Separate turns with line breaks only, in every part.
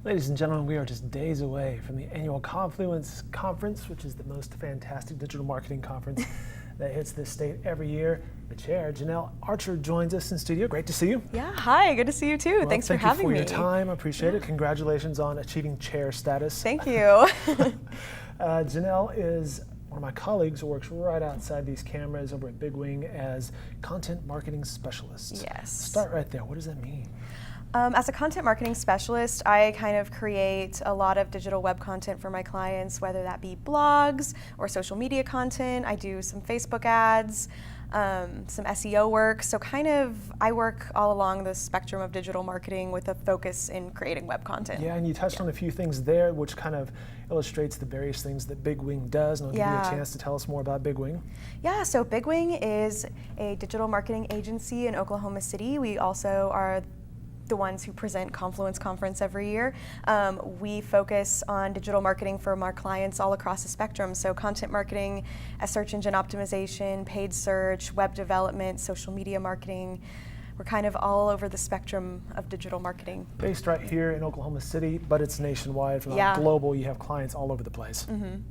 Ladies and gentlemen, we are just days away from the annual Confluence Conference, which is the most fantastic digital marketing conference that hits this state every year. The chair, Janelle Archer, joins us in studio. Great to see you.
Yeah, hi, good to see you too.
Well,
Thanks for having me.
Thank you for your time. I appreciate it. Congratulations on achieving chair status.
Thank you.
Janelle is one of my colleagues who works right outside these cameras over at BigWing as content marketing specialist.
Yes.
Start right there. What does that mean?
As a content marketing specialist, I kind of create a lot of digital web content for my clients, whether that be blogs or social media content. I do some Facebook ads, some SEO work. So I work all along the spectrum of digital marketing with a focus in creating web content.
Yeah, and you touched on a few things there, which kind of illustrates the various things that BigWing does, and I'll give you a chance to tell us more about BigWing.
Yeah, so BigWing is a digital marketing agency in Oklahoma City. We also are the ones who present Confluence Conference every year. We focus on digital marketing from our clients all across the spectrum. So content marketing, search engine optimization, paid search, web development, social media marketing. We're kind of all over the spectrum of digital marketing.
Based right here in Oklahoma City, but it's nationwide. From global, you have clients all over the place.
Mm-hmm.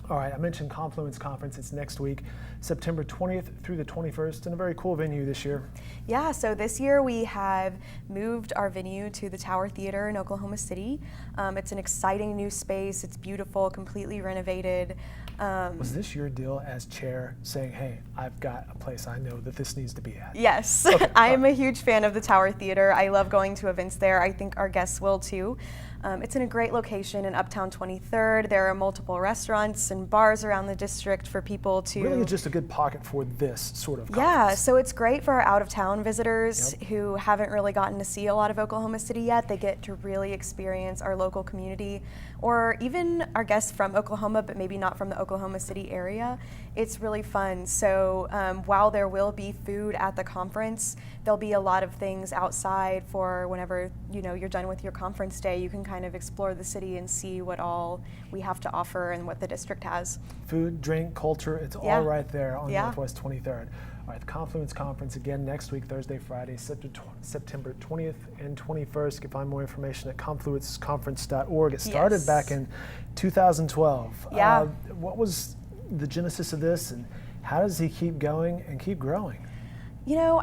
All right, I mentioned Confluence Conference. It's next week, September 20th through the 21st, in a very cool venue this year.
Yeah, so this year we have moved our venue to the Tower Theater in Oklahoma City. It's an exciting new space. It's beautiful, completely renovated.
Was this your deal as chair saying, hey, I've got a place I know that this needs to be at?
Yes,
Okay,
I'm a huge fan of the Tower Theater. I love going to events there. I think our guests will too. It's in a great location in Uptown 23rd. There are multiple restaurants and bars around the district for people to...
Really just a good pocket for this sort of conference.
Yeah, so it's great for our out-of-town visitors who haven't really gotten to see a lot of Oklahoma City yet. They get to really experience our local community, or even our guests from Oklahoma, but maybe not from the Oklahoma City area. It's really fun. So while there will be food at the conference, there'll be a lot of things outside for whenever you're done with your conference day. You can kind of explore the city and see what all we have to offer and what the district has.
Food, drink, culture, it's all right there on Northwest 23rd. All right, the Confluence Conference again next week, Thursday, Friday, September 20th and 21st. You can find more information at confluenceconference.org. It started back in 2012.
Yeah.
What was the genesis of this, and how does he keep going and keep growing?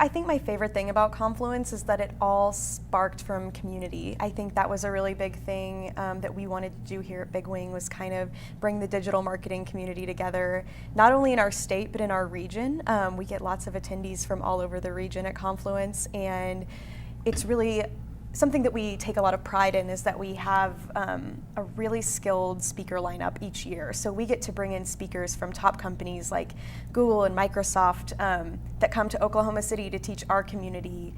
I think my favorite thing about Confluence is that it all sparked from community. I think that was a really big thing that we wanted to do here at BigWing, was kind of bring the digital marketing community together, not only in our state, but in our region. We get lots of attendees from all over the region at Confluence, and it's really something that we take a lot of pride in, is that we have a really skilled speaker lineup each year. So we get to bring in speakers from top companies like Google and Microsoft that come to Oklahoma City to teach our community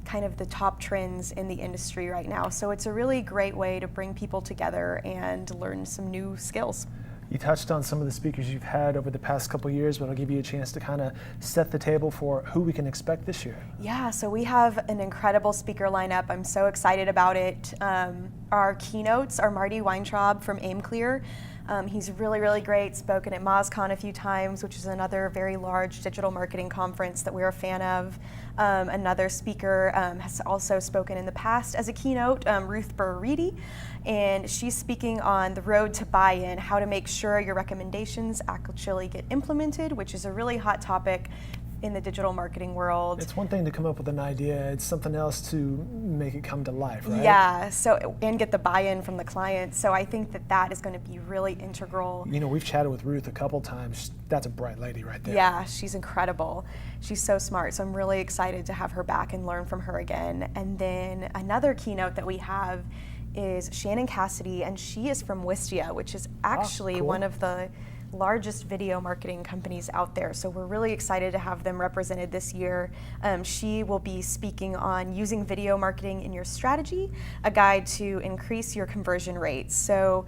kind of the top trends in the industry right now. So it's a really great way to bring people together and learn some new skills.
You touched on some of the speakers you've had over the past couple of years, but I'll give you a chance to kind of set the table for who we can expect this year.
Yeah, so we have an incredible speaker lineup. I'm so excited about it. Our keynotes are Marty Weintraub from AimClear. He's really, really great, spoken at MozCon a few times, which is another very large digital marketing conference that we're a fan of. Another speaker has also spoken in the past as a keynote, Ruth Burr-Reedy, and she's speaking on the road to buy-in, how to make sure your recommendations actually get implemented, which is a really hot topic in the digital marketing world.
It's one thing to come up with an idea, it's something else to make it come to life, right?
Yeah, and get the buy-in from the client. So I think that is going to be really integral.
We've chatted with Ruth a couple times. That's a bright lady right there.
Yeah, she's incredible. She's so smart. So I'm really excited to have her back and learn from her again. And then another keynote that we have is Shannon Cassidy, and she is from Wistia, which is actually one of the largest video marketing companies out there. So we're really excited to have them represented this year. She will be speaking on using video marketing in your strategy, a guide to increase your conversion rates. So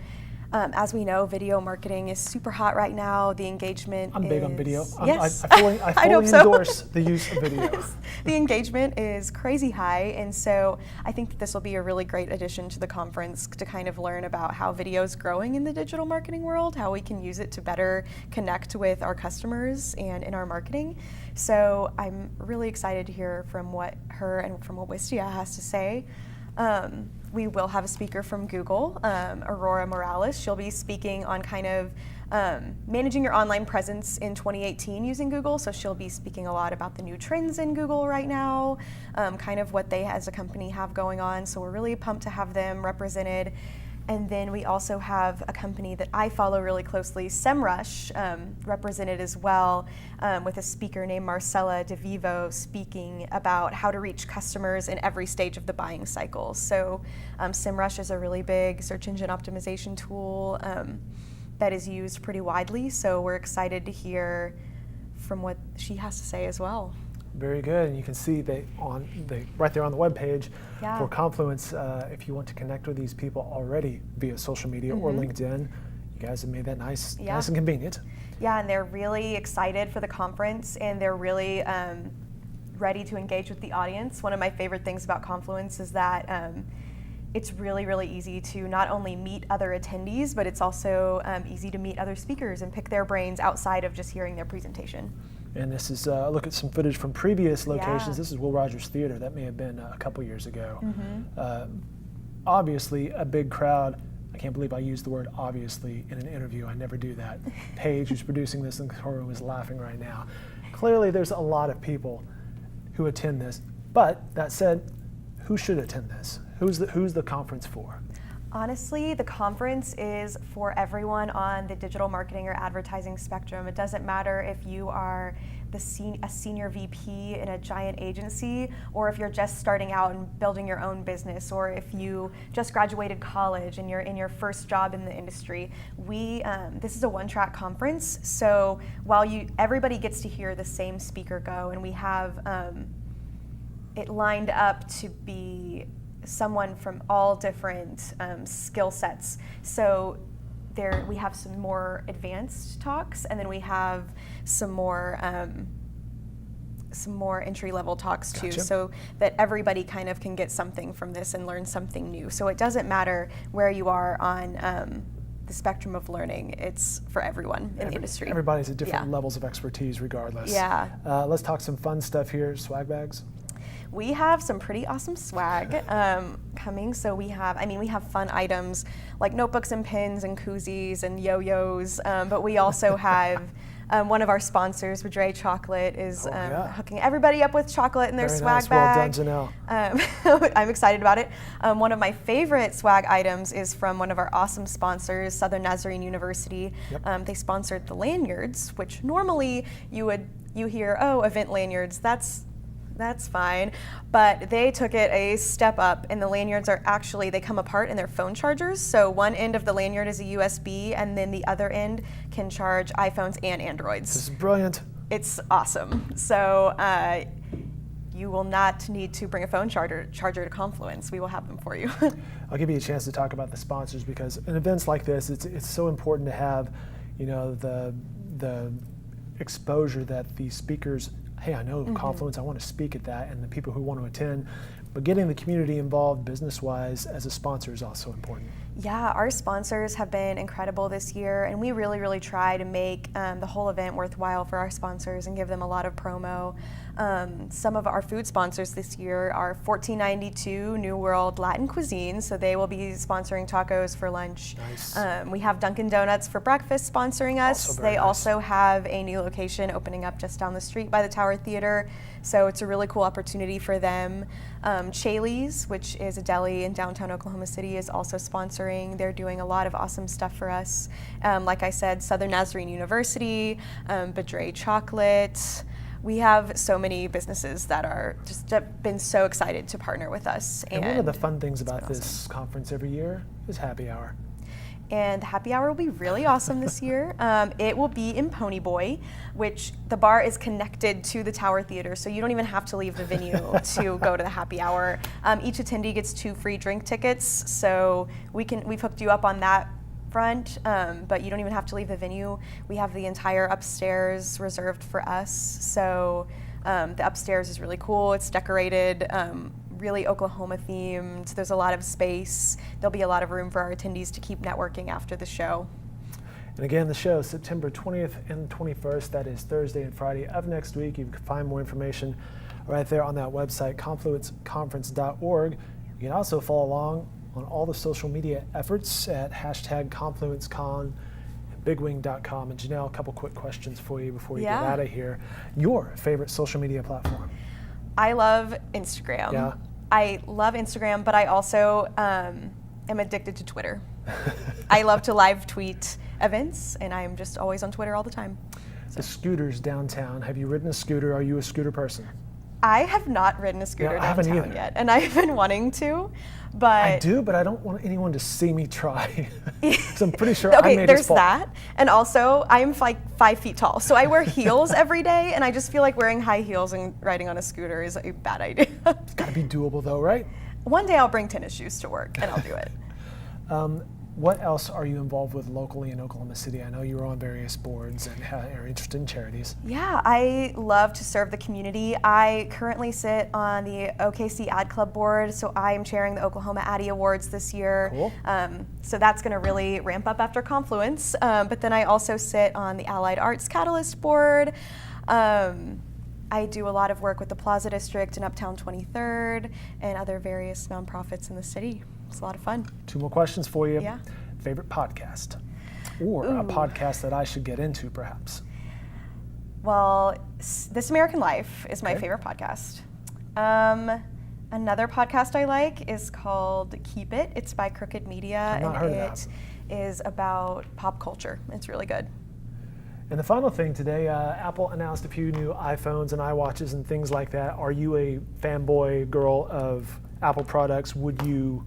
as we know, video marketing is super hot right now. The engagement
I'm big on video.
Yes.
I fully endorse the use of video.
The engagement is crazy high, and so I think that this will be a really great addition to the conference to kind of learn about how video is growing in the digital marketing world, how we can use it to better connect with our customers and in our marketing. So I'm really excited to hear from what her and from what Wistia has to say. We will have a speaker from Google, Aurora Morales. She'll be speaking on kind of managing your online presence in 2018 using Google. So she'll be speaking a lot about the new trends in Google right now, kind of what they as a company have going on. So we're really pumped to have them represented. And then we also have a company that I follow really closely, SEMrush, represented as well, with a speaker named Marcella DeVivo speaking about how to reach customers in every stage of the buying cycle. So SEMrush is a really big search engine optimization tool that is used pretty widely. So we're excited to hear from what she has to say as well.
Very good, and you can see right there on the webpage for Confluence, if you want to connect with these people already via social media or LinkedIn, you guys have made that nice and convenient.
Yeah, and they're really excited for the conference, and they're really ready to engage with the audience. One of my favorite things about Confluence is that it's really, really easy to not only meet other attendees, but it's also easy to meet other speakers and pick their brains outside of just hearing their presentation.
And this is a look at some footage from previous locations. This is Will Rogers Theater. That may have been a couple years ago. Obviously, a big crowd. I can't believe I used the word obviously in an interview. I never do that. Paige, who's producing this in the room, is laughing right now. Clearly, there's a lot of people who attend this. But that said, who should attend this? Who's the conference for?
Honestly, the conference is for everyone on the digital marketing or advertising spectrum. It doesn't matter if you are a senior VP in a giant agency, or if you're just starting out and building your own business, or if you just graduated college and you're in your first job in the industry. This is a one-track conference, so while everybody gets to hear the same speaker go, and we have it lined up to be someone from all different skill sets. So we have some more advanced talks, and then we have some more entry-level talks too, so that everybody kind of can get something from this and learn something new. So it doesn't matter where you are on the spectrum of learning. It's for everyone in the industry.
Everybody's at different levels of expertise regardless.
Yeah.
Let's talk some fun stuff here. Swag bags.
We have some pretty awesome swag coming. So we have fun items like notebooks and pins and koozies and yo-yos, but we also have one of our sponsors, Madre Chocolate, is hooking everybody up with chocolate in their swag bag.
Well done, Janelle.
I'm excited about it. One of my favorite swag items is from one of our awesome sponsors, Southern Nazarene University. They sponsored the lanyards, which normally you hear, oh, event lanyards, that's fine, but they took it a step up, and the lanyards they come apart in their phone chargers. So one end of the lanyard is a USB, and then the other end can charge iPhones and Androids.
This is brilliant.
It's awesome. So you will not need to bring a phone charger to Confluence. We will have them for you.
I'll give you a chance to talk about the sponsors, because in events like this, it's so important to have, the exposure that the speakers. Hey, I know Confluence, I want to speak at that, and the people who want to attend, but getting the community involved business-wise as a sponsor is also important.
Yeah, our sponsors have been incredible this year, and we really, really try to make the whole event worthwhile for our sponsors and give them a lot of promo. Some of our food sponsors this year are 1492 New World Latin Cuisine, so they will be sponsoring tacos for lunch.
Nice.
We have Dunkin' Donuts for breakfast sponsoring us. They also have a new location opening up just down the street by the Tower Theater, so it's a really cool opportunity for them. Chaley's, which is a deli in downtown Oklahoma City, is also sponsoring. They're doing a lot of awesome stuff for us. Like I said, Southern Nazarene University, Madre Chocolate. We have so many businesses that are just been so excited to partner with us.
And one of the fun things about this conference every year is happy hour.
And the happy hour will be really awesome this year. It will be in Ponyboy, which the bar is connected to the Tower Theater, so you don't even have to leave the venue to go to the happy hour. Each attendee gets 2 free drink tickets, so we've hooked you up on that front, but you don't even have to leave the venue. We have the entire upstairs reserved for us, so the upstairs is really cool. It's decorated, really Oklahoma themed. There's a lot of space. There'll be a lot of room for our attendees to keep networking after the show.
And again, the show is September 20th and 21st. That is Thursday and Friday of next week. You can find more information right there on that website, confluenceconference.org. You can also follow along on all the social media efforts at #ConfluenceCon and BigWing.com. And Janelle, a couple quick questions for you before you get out of here. Your favorite social media platform?
I love Instagram.
Yeah.
I love Instagram, but I also am addicted to Twitter. I love to live tweet events, and I'm just always on Twitter all the time.
The scooters downtown. Have you ridden a scooter? Are you a scooter person?
I have not ridden a scooter downtown yet, and I've been wanting to, but
I do, but I don't want anyone to see me try. So I'm pretty sure
okay,
I made
there's
us fall.
that, and also I'm like 5 feet tall, so I wear heels every day, and I just feel like wearing high heels and riding on a scooter is a bad idea.
It's got to be doable, though, right?
One day I'll bring tennis shoes to work, and I'll do it.
What else are you involved with locally in Oklahoma City? I know you're on various boards and are interested in charities.
Yeah, I love to serve the community. I currently sit on the OKC Ad Club board, so I am chairing the Oklahoma Addy Awards this year.
Cool.
So that's going to really ramp up after Confluence. But then I also sit on the Allied Arts Catalyst board. I do a lot of work with the Plaza District and Uptown 23rd and other various nonprofits in the city. It's a lot of fun.
2 more questions for you.
Yeah.
Favorite podcast? Or a podcast that I should get into, perhaps?
Well, This American Life is my favorite podcast. Another podcast I like is called Keep It. It's by Crooked Media,
I've not heard of that.
It is about pop culture. It's really good.
And the final thing today, Apple announced a few new iPhones and iWatches and things like that. Are you a fanboy girl of Apple products? Would you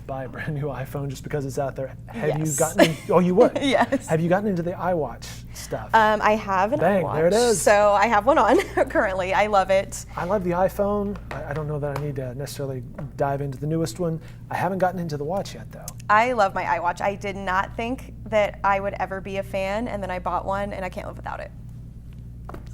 buy a brand new iPhone just because it's out there? Have you gotten oh, you would?
Yes.
Have you gotten into the iWatch stuff?
I have an
Bang,
iWatch.
there it is.
So I have one on currently. I love it.
I love the iPhone. I don't know that I need to necessarily dive into the newest one. I haven't gotten into the watch yet, though.
I love my iWatch. I did not think that I would ever be a fan, and then I bought one, and I can't live without it.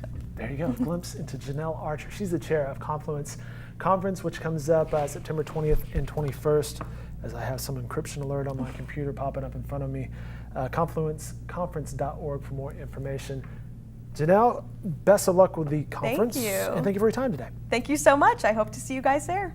So.
There you go, a glimpse into Janelle Archer. She's the chair of Confluence Conference, which comes up September 20th and 21st, as I have some encryption alert on my computer popping up in front of me. ConfluenceConference.org for more information. Janelle, best of luck with the conference.
Thank you.
And thank you for your time today.
Thank you so much. I hope to see you guys there.